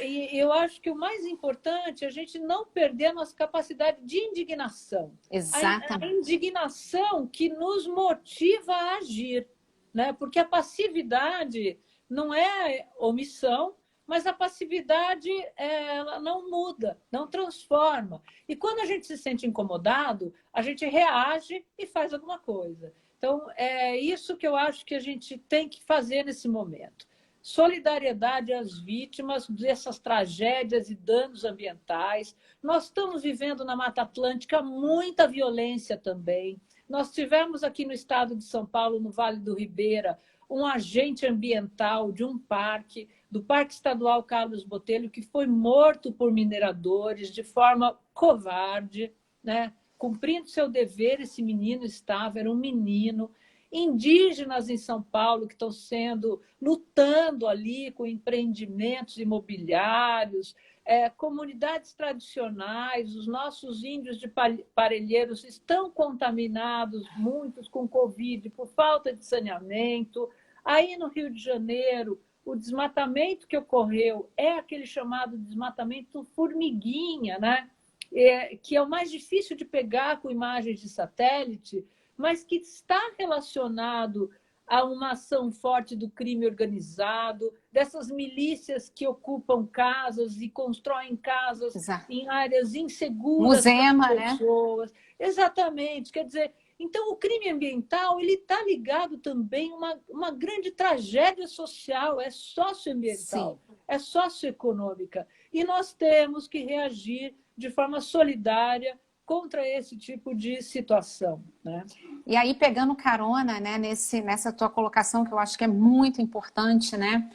E eu acho que o mais importante é a gente não perder a nossa capacidade de indignação. Exatamente. A indignação que nos motiva a agir, né? Porque a passividade não é omissão, mas a passividade ela não muda, não transforma. E quando a gente se sente incomodado, a gente reage e faz alguma coisa. Então, é isso que eu acho que a gente tem que fazer nesse momento. solidariedade às vítimas dessas tragédias e danos ambientais. Nós estamos vivendo na Mata Atlântica muita violência também. Nós tivemos aqui no estado de São Paulo, no Vale do Ribeira, um agente ambiental de um parque, do Parque Estadual Carlos Botelho, que foi morto por mineradores de forma covarde, né? Cumprindo seu dever, esse menino estava, era um menino. Indígenas em São Paulo que estão lutando ali com empreendimentos imobiliários, comunidades tradicionais, os nossos índios de Parelheiros estão contaminados, muitos com Covid, por falta de saneamento. Aí no Rio de Janeiro, o desmatamento que ocorreu é aquele chamado desmatamento formiguinha, né? Que é o mais difícil de pegar com imagens de satélite, mas que está relacionado a uma ação forte do crime organizado, dessas milícias que ocupam casas e constroem casas Exato. em áreas inseguras para Muzema, as pessoas. Né? Exatamente. Quer dizer, então o crime ambiental ele está ligado também a uma grande tragédia social, é socioambiental, sim, é socioeconômica. E nós temos que reagir de forma solidária contra esse tipo de situação, né? E aí, pegando carona, né, nessa tua colocação, que eu acho que é muito importante, né?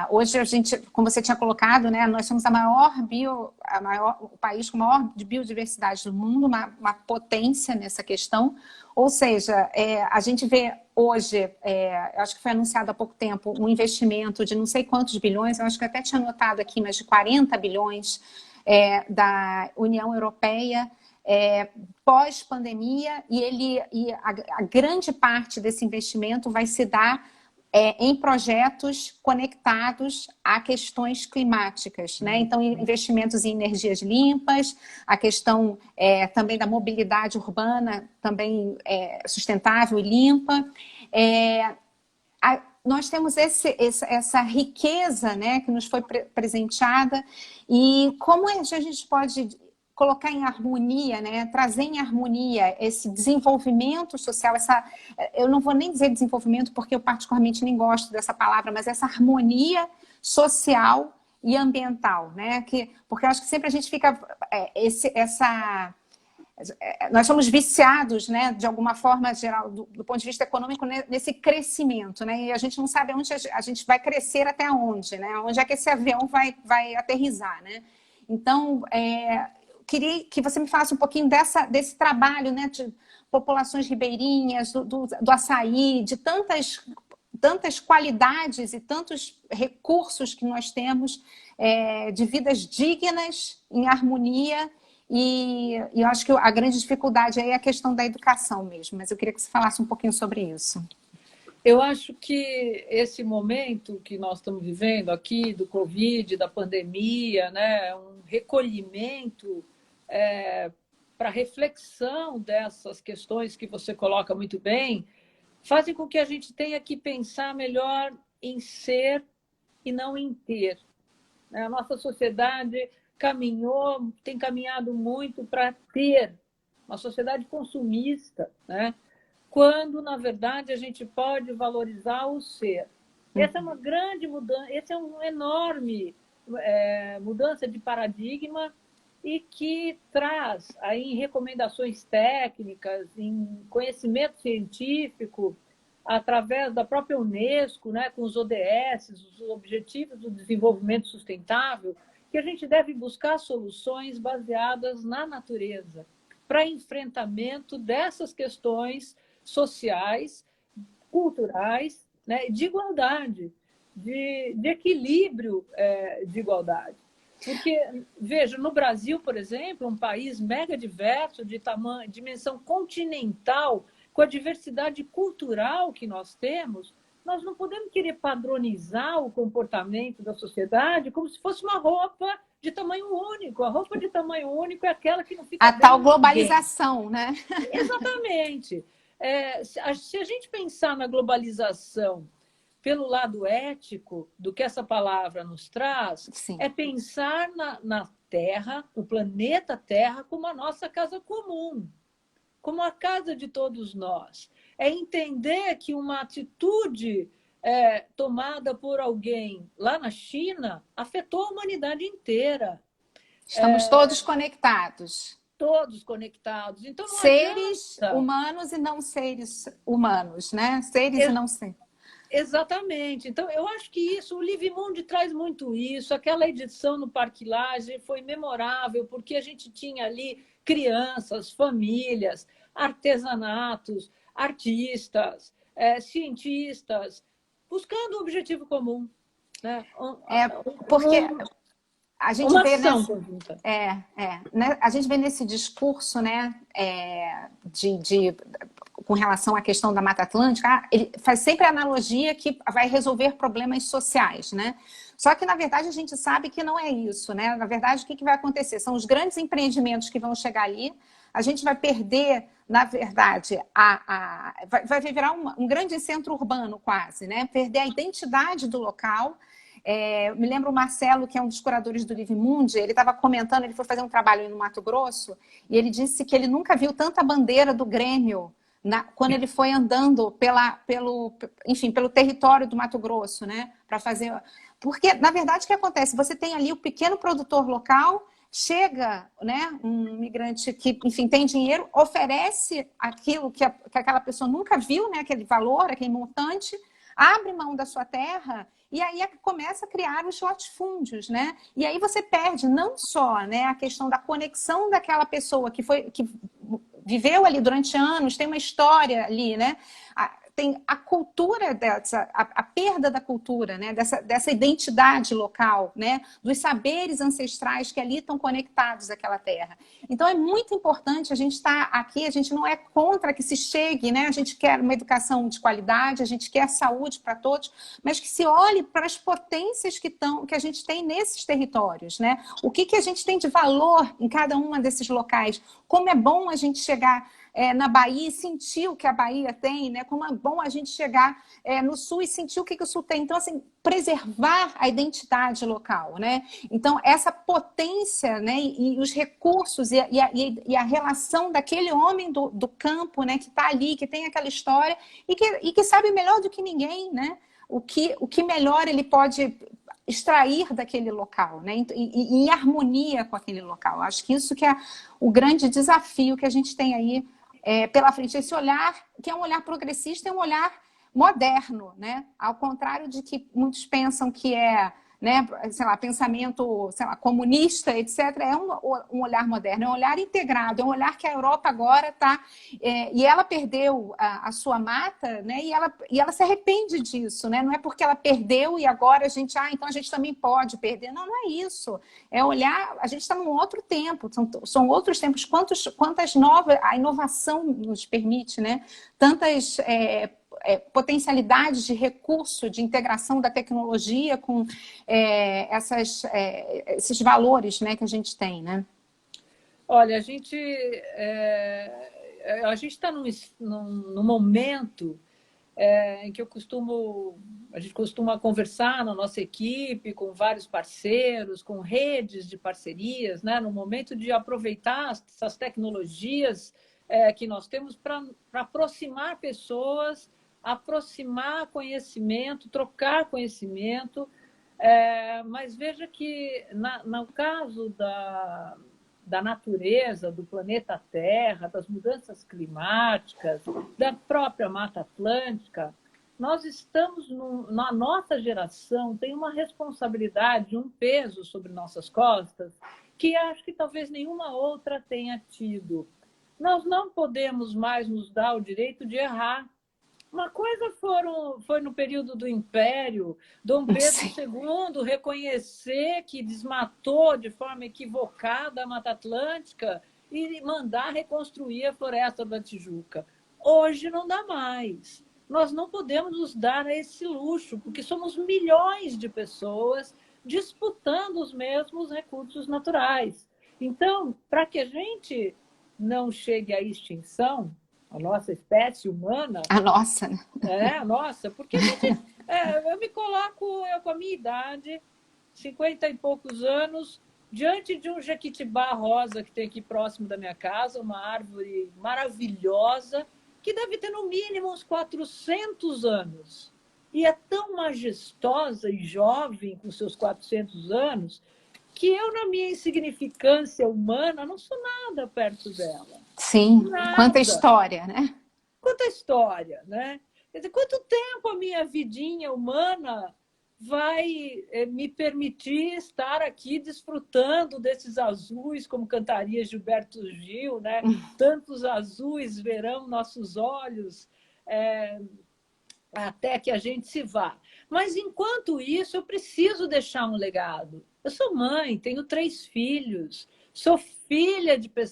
Hoje a gente, como você tinha colocado, né, nós somos o país com a maior biodiversidade do mundo, uma potência nessa questão. Ou seja, a gente vê hoje, acho que foi anunciado há pouco tempo, um investimento de não sei quantos bilhões, eu acho que até tinha anotado aqui, mas de 40 bilhões da União Europeia, pós-pandemia, e a grande parte desse investimento vai se dar em projetos conectados a questões climáticas, né? Então, investimentos em energias limpas, a questão também da mobilidade urbana, também sustentável e limpa. Nós temos essa riqueza, né, que nos foi presenteada, e como a gente pode colocar em harmonia, né, trazer em harmonia esse desenvolvimento social, eu não vou nem dizer desenvolvimento porque eu particularmente nem gosto dessa palavra, mas essa harmonia social e ambiental, né, porque eu acho que sempre a gente fica nós somos viciados, né, de alguma forma geral, do ponto de vista econômico, nesse crescimento, né, e a gente não sabe onde a gente vai crescer até onde, né, onde é que esse avião vai aterrissar, né. Então, queria que você me falasse um pouquinho desse trabalho, né, de populações ribeirinhas, do açaí, de tantas qualidades e tantos recursos que nós temos de vidas dignas, em harmonia. E eu acho que a grande dificuldade aí é a questão da educação mesmo, mas eu queria que você falasse um pouquinho sobre isso. Eu acho que esse momento que nós estamos vivendo aqui, do Covid, da pandemia, né, um recolhimento para reflexão dessas questões que você coloca muito bem, fazem com que a gente tenha que pensar melhor em ser e não em ter. A nossa sociedade tem caminhado muito para ter uma sociedade consumista, né? Quando, na verdade, a gente pode valorizar o ser. Essa é uma grande mudança, esse é um enorme mudança de paradigma e que traz aí recomendações técnicas, em conhecimento científico, através da própria Unesco, né, com os ODS, os Objetivos do Desenvolvimento Sustentável, que a gente deve buscar soluções baseadas na natureza para enfrentamento dessas questões sociais, culturais, né, de igualdade, de equilíbrio de igualdade. Porque, veja, no Brasil, por exemplo, um país mega diverso, de dimensão continental, com a diversidade cultural que nós temos, nós não podemos querer padronizar o comportamento da sociedade como se fosse uma roupa de tamanho único. A roupa de tamanho único é aquela que não fica... A tal globalização, né? Exatamente. Se a gente pensar na globalização pelo lado ético do que essa palavra nos traz, sim, é pensar na Terra, o planeta Terra, como a nossa casa comum, como a casa de todos nós. É entender que uma atitude tomada por alguém lá na China afetou a humanidade inteira. Estamos todos conectados. Todos conectados. Então, não seres adianta. Humanos e não seres humanos, né? Seres e não seres. Exatamente. Então, eu acho que isso, o Livemundi traz muito isso. Aquela edição no Parque Lage foi memorável, porque a gente tinha ali crianças, famílias, artesanatos, artistas, cientistas, buscando um objetivo comum. Né? Porque a gente uma vê ação conjunta. Né? A gente vê nesse discurso, né, com relação à questão da Mata Atlântica, ele faz sempre a analogia que vai resolver problemas sociais, né? Só que, na verdade, a gente sabe que não é isso, né? Na verdade, o que vai acontecer? São os grandes empreendimentos que vão chegar ali, a gente vai perder, na verdade, vai virar um grande centro urbano quase, né? Perder a identidade do local. Me lembro o Marcelo, que é um dos curadores do Livemundi, ele estava comentando, ele foi fazer um trabalho no Mato Grosso, e ele disse que ele nunca viu tanta bandeira do Grêmio quando ele foi andando pelo território do Mato Grosso, né? Para fazer. Porque, na verdade, o que acontece? Você tem ali o pequeno produtor local, chega, né, um migrante que, enfim, tem dinheiro, oferece aquilo que aquela pessoa nunca viu, né, aquele valor, aquele montante, abre mão da sua terra e aí começa a criar os latifúndios, né? E aí você perde não só, né, a questão da conexão daquela pessoa que viveu ali durante anos, tem uma história ali, né? Tem a cultura a perda da cultura, né? Dessa identidade local, né? Dos saberes ancestrais que ali estão conectados àquela terra. Então é muito importante a gente estar aqui, a gente não é contra que se chegue, né? A gente quer uma educação de qualidade, a gente quer saúde para todos, mas que se olhe para as potências que a gente tem nesses territórios, né? O que a gente tem de valor em cada um desses locais, como é bom a gente chegar na Bahia e sentir o que a Bahia tem, né? Como é bom a gente chegar no Sul e sentir o que o Sul tem. Então, assim, preservar a identidade local, né? Então, essa potência, né? E os recursos e a relação daquele homem do campo, né? Que está ali, que tem aquela história e que sabe melhor do que ninguém, né? O que melhor ele pode extrair daquele local, né? Em harmonia com aquele local. Acho que isso que é o grande desafio que a gente tem aí pela frente. Esse olhar, que é um olhar progressista, é um olhar moderno, né? Ao contrário de que muitos pensam que né, sei lá, pensamento, sei lá, comunista, etc., é um olhar moderno, é um olhar integrado, é um olhar que a Europa agora está... e ela perdeu a sua mata, né, e ela se arrepende disso, né? Não é porque ela perdeu e agora então a gente também pode perder. Não, não é isso. É olhar... A gente está num outro tempo, são outros tempos. Quantas novas... A inovação nos permite, né? Tantas... potencialidades de recurso, de integração da tecnologia com esses valores, né, que a gente tem, né? Olha, a gente está num momento em que a gente costuma conversar na nossa equipe com vários parceiros, com redes de parcerias, né, no momento de aproveitar essas tecnologias que nós temos para aproximar pessoas, aproximar conhecimento, trocar conhecimento, mas veja que no caso da natureza, do planeta Terra, das mudanças climáticas, da própria Mata Atlântica, nós estamos, na nossa geração, tem uma responsabilidade, um peso sobre nossas costas, que acho que talvez nenhuma outra tenha tido. Nós não podemos mais nos dar o direito de errar. Uma coisa foi no período do Império, Dom Pedro II reconhecer que desmatou de forma equivocada a Mata Atlântica e mandar reconstruir a Floresta da Tijuca. Hoje não dá mais. Nós não podemos nos dar esse luxo, porque somos milhões de pessoas disputando os mesmos recursos naturais. Então, para que a gente não chegue à extinção, a nossa espécie humana... A nossa, né? A nossa, porque eu me coloco, eu com a minha idade, 50 e poucos anos, diante de um jequitibá rosa que tem aqui próximo da minha casa, uma árvore maravilhosa, que deve ter no mínimo uns 400 anos. e é tão majestosa e jovem, com seus 400 anos, que eu, na minha insignificância humana, não sou nada perto dela. Sim, quanta Nada. história, né? Quanta história, né? Quer dizer, quanto tempo a minha vidinha humana vai me permitir estar aqui desfrutando desses azuis, como cantaria Gilberto Gil, né? Tantos azuis verão nossos olhos, até que a gente se vá. Mas, enquanto isso, eu preciso deixar um legado. Eu sou mãe, tenho 3 filhos, sou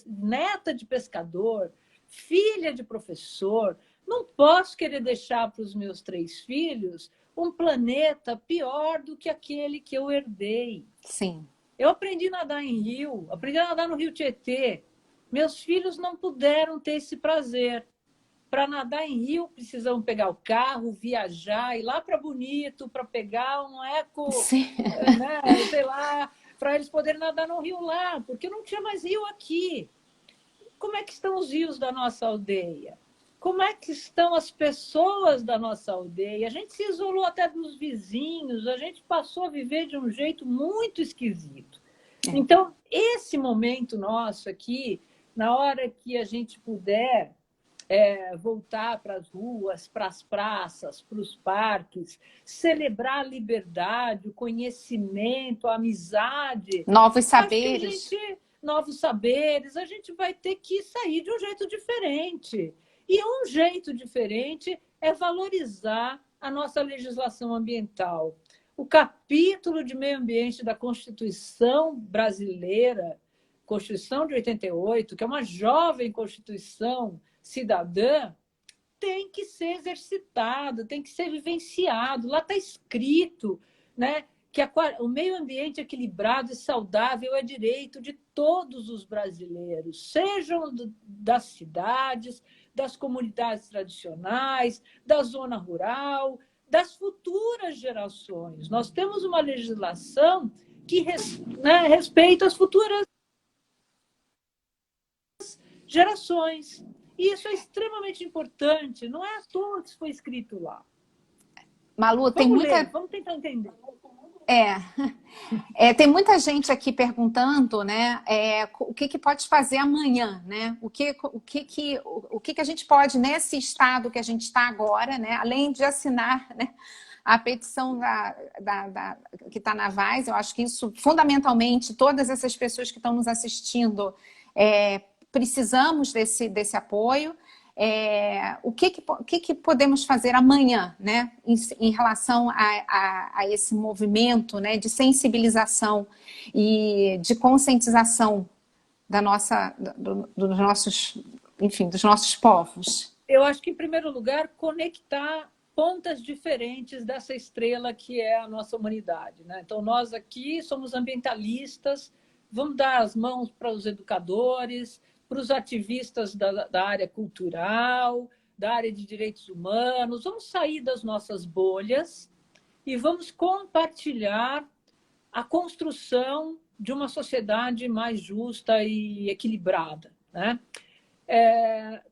neta de pescador, filha de professor. Não posso querer deixar para os meus 3 filhos um planeta pior do que aquele que eu herdei. Sim. Eu aprendi a nadar em rio, aprendi a nadar no Rio Tietê. Meus filhos não puderam ter esse prazer. Para nadar em rio, precisam pegar o carro, viajar, ir lá para Bonito, para pegar um eco, Sim. né, sei lá, para eles poderem nadar no rio lá, porque não tinha mais rio aqui. Como é que estão os rios da nossa aldeia? Como é que estão as pessoas da nossa aldeia? A gente se isolou até dos vizinhos, a gente passou a viver de um jeito muito esquisito. Então, esse momento nosso aqui, na hora que a gente puder voltar para as ruas, para as praças, para os parques, celebrar a liberdade, o conhecimento, a amizade. Novos Acho que saberes. novos saberes, a gente vai ter que sair de um jeito diferente. E um jeito diferente é valorizar a nossa legislação ambiental. O capítulo de meio ambiente da Constituição brasileira, Constituição de 88, que é uma jovem Constituição cidadã, tem que ser exercitado, tem que ser vivenciado. Lá está escrito, né, que o meio ambiente equilibrado e saudável é direito de todos os brasileiros, sejam das cidades, das comunidades tradicionais, da zona rural, das futuras gerações. Nós temos uma legislação que respeita as futuras gerações. E isso é extremamente importante, não é à toa que isso foi escrito lá. Malu, tem Vamos muita. ler, vamos tentar entender. Tem muita gente aqui perguntando, né, o que pode fazer amanhã, né? O que a gente pode, nesse estado que a gente está agora, né, além de assinar, né, a petição que está na VAZ, eu acho que isso, fundamentalmente, todas essas pessoas que estão nos assistindo, precisamos desse apoio. O que podemos fazer amanhã, né, em relação a esse movimento, né, de sensibilização e de conscientização dos nossos, enfim, dos nossos povos? Eu acho que, em primeiro lugar, conectar pontas diferentes dessa estrela que é a nossa humanidade, né? Então, nós aqui somos ambientalistas, vamos dar as mãos para os educadores, para os ativistas da área cultural, da área de direitos humanos. Vamos sair das nossas bolhas e vamos compartilhar a construção de uma sociedade mais justa e equilibrada, né?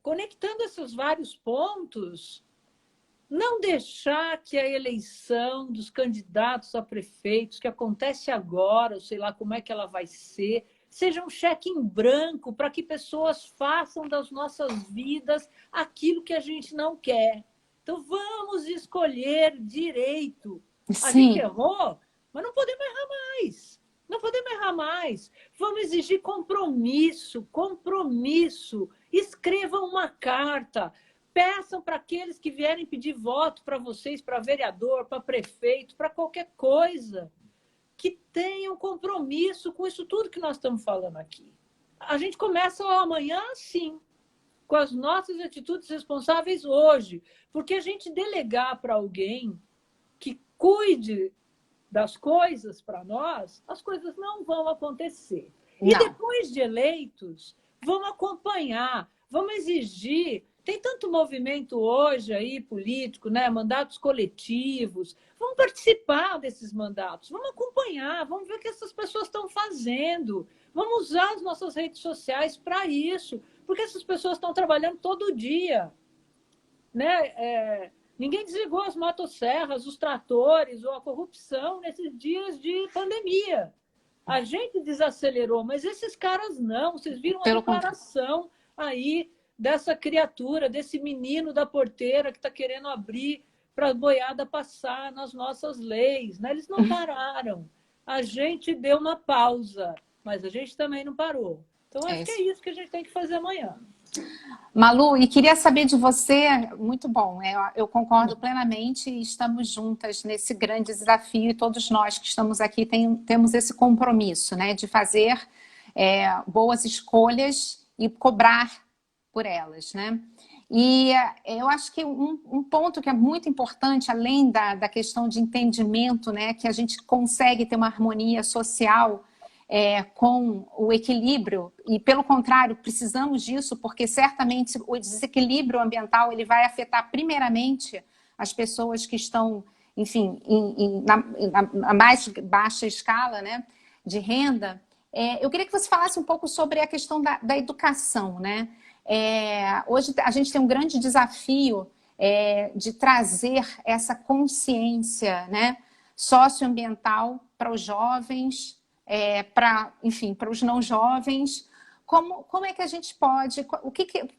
Conectando esses vários pontos, não deixar que a eleição dos candidatos a prefeitos, que acontece agora, eu sei lá como é que ela vai ser, seja um cheque em branco para que pessoas façam das nossas vidas aquilo que a gente não quer. Então, vamos escolher direito. Sim. A gente errou, mas não podemos errar mais. Não podemos errar mais. Vamos exigir compromisso, compromisso. Escrevam uma carta. Peçam para aqueles que vierem pedir voto para vocês, para vereador, para prefeito, para qualquer coisa, que tenham compromisso com isso tudo que nós estamos falando aqui. A gente começa amanhã, sim, com as nossas atitudes responsáveis hoje, porque a gente delegar para alguém que cuide das coisas para nós, as coisas não vão acontecer. E depois de eleitos, vamos acompanhar, vamos exigir. Tem tanto movimento hoje aí, político, né? Mandatos coletivos. Vamos participar desses mandatos, vamos acompanhar, vamos ver o que essas pessoas estão fazendo. Vamos usar as nossas redes sociais para isso, porque essas pessoas estão trabalhando todo dia, né? Ninguém desligou as motosserras, os tratores ou a corrupção nesses dias de pandemia. A gente desacelerou, mas esses caras não. Vocês viram a declaração aí dessa criatura, desse menino da porteira que está querendo abrir para a boiada passar nas nossas leis, né? Eles não pararam. A gente deu uma pausa, mas a gente também não parou. Então, acho que é isso que a gente tem que fazer amanhã. Malu, e queria saber de você, muito bom, eu concordo plenamente e estamos juntas nesse grande desafio e todos nós que estamos aqui temos esse compromisso, né, de fazer boas escolhas e cobrar por elas, né? E eu acho que um ponto que é muito importante, além da questão de entendimento, né, que a gente consegue ter uma harmonia social com o equilíbrio, e pelo contrário, precisamos disso, porque certamente o desequilíbrio ambiental ele vai afetar primeiramente as pessoas que estão, enfim, na mais baixa escala, né, de renda. Eu queria que você falasse um pouco sobre a questão da educação, né? Hoje a gente tem um grande desafio de trazer essa consciência, né, socioambiental para os jovens, enfim, para os não jovens. Como é que a gente pode,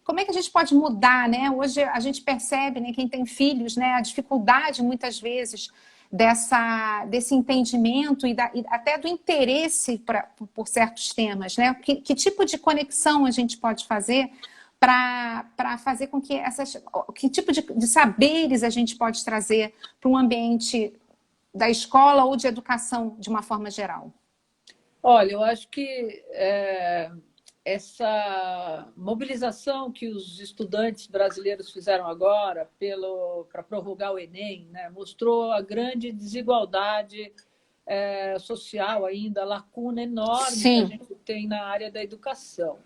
como é que a gente pode mudar, né? Hoje a gente percebe, né, quem tem filhos, né, a dificuldade muitas vezes desse entendimento e até do interesse por certos temas, né? Que tipo de conexão a gente pode fazer para fazer com que que tipo de saberes a gente pode trazer para um ambiente da escola ou de educação de uma forma geral? Olha, eu acho que essa mobilização que os estudantes brasileiros fizeram agora para prorrogar o Enem, né, mostrou a grande desigualdade social ainda, a lacuna enorme que a gente tem na área da educação.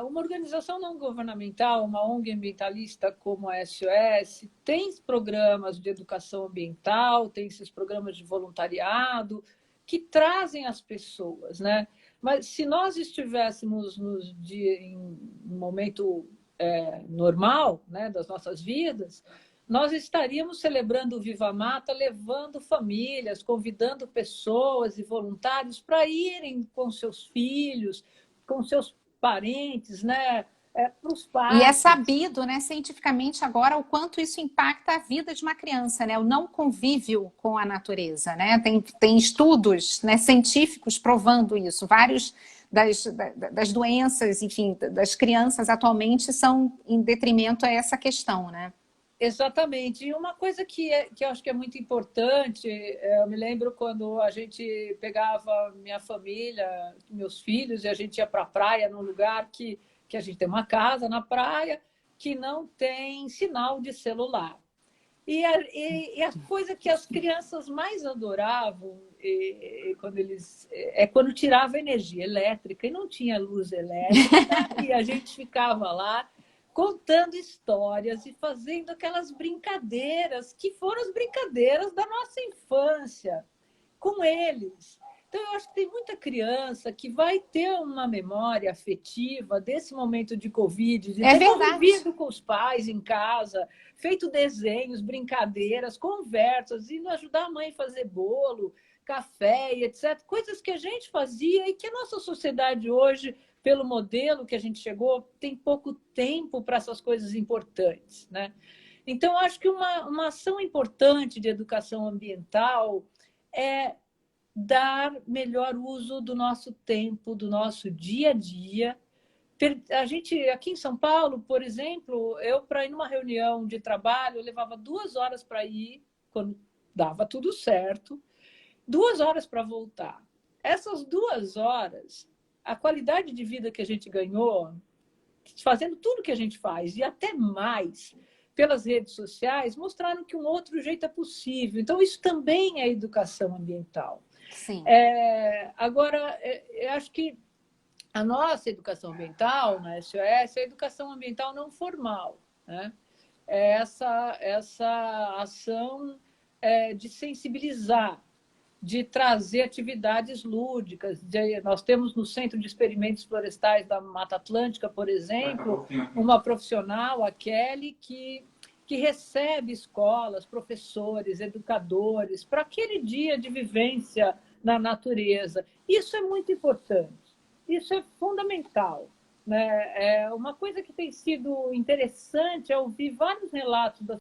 Uma organização não governamental, uma ONG ambientalista como a SOS, tem programas de educação ambiental, tem esses programas de voluntariado, que trazem as pessoas, né? Mas se nós estivéssemos em um momento normal, né, das nossas vidas, nós estaríamos celebrando o Viva Mata, levando famílias, convidando pessoas e voluntários para irem com seus filhos, com seus parentes, né? Para os pais. E é sabido, né, cientificamente agora, o quanto isso impacta a vida de uma criança, né? O não convívio com a natureza, né? Tem estudos, né, científicos provando isso. Vários das doenças, enfim, das crianças atualmente são em detrimento a essa questão, né? Exatamente. E uma coisa que eu acho que é muito importante, eu me lembro quando a gente pegava minha família, meus filhos, e a gente ia para a praia, num lugar que a gente tem uma casa na praia, que não tem sinal de celular. E a coisa que as crianças mais adoravam quando tirava energia elétrica, e não tinha luz elétrica, e a gente ficava lá contando histórias e fazendo aquelas brincadeiras que foram as brincadeiras da nossa infância com eles. Então, eu acho que tem muita criança que vai ter uma memória afetiva desse momento de Covid, de ter convivido com os pais em casa, feito desenhos, brincadeiras, conversas, indo ajudar a mãe a fazer bolo, café e etc. Coisas que a gente fazia e que a nossa sociedade hoje, pelo modelo que a gente chegou, tem pouco tempo para essas coisas importantes, né? Então, acho que uma ação importante de educação ambiental é dar melhor uso do nosso tempo, do nosso dia a dia. A gente, aqui em São Paulo, por exemplo, para ir numa reunião de trabalho, eu levava 2 horas para ir, quando dava tudo certo, 2 horas para voltar. Essas 2 horas, a qualidade de vida que a gente ganhou, fazendo tudo que a gente faz, e até mais, pelas redes sociais, mostraram que um outro jeito é possível. Então, isso também é educação ambiental. Sim. Agora, eu acho que a nossa educação ambiental, na SOS, é a educação ambiental não formal, né? Essa ação de sensibilizar, de trazer atividades lúdicas. Nós temos no Centro de Experimentos Florestais da Mata Atlântica, por exemplo, uma profissional, a Kelly, que que recebe escolas, professores, educadores, para aquele dia de vivência na natureza. Isso é muito importante, isso é fundamental. Né? Uma coisa que tem sido interessante é ouvir vários relatos das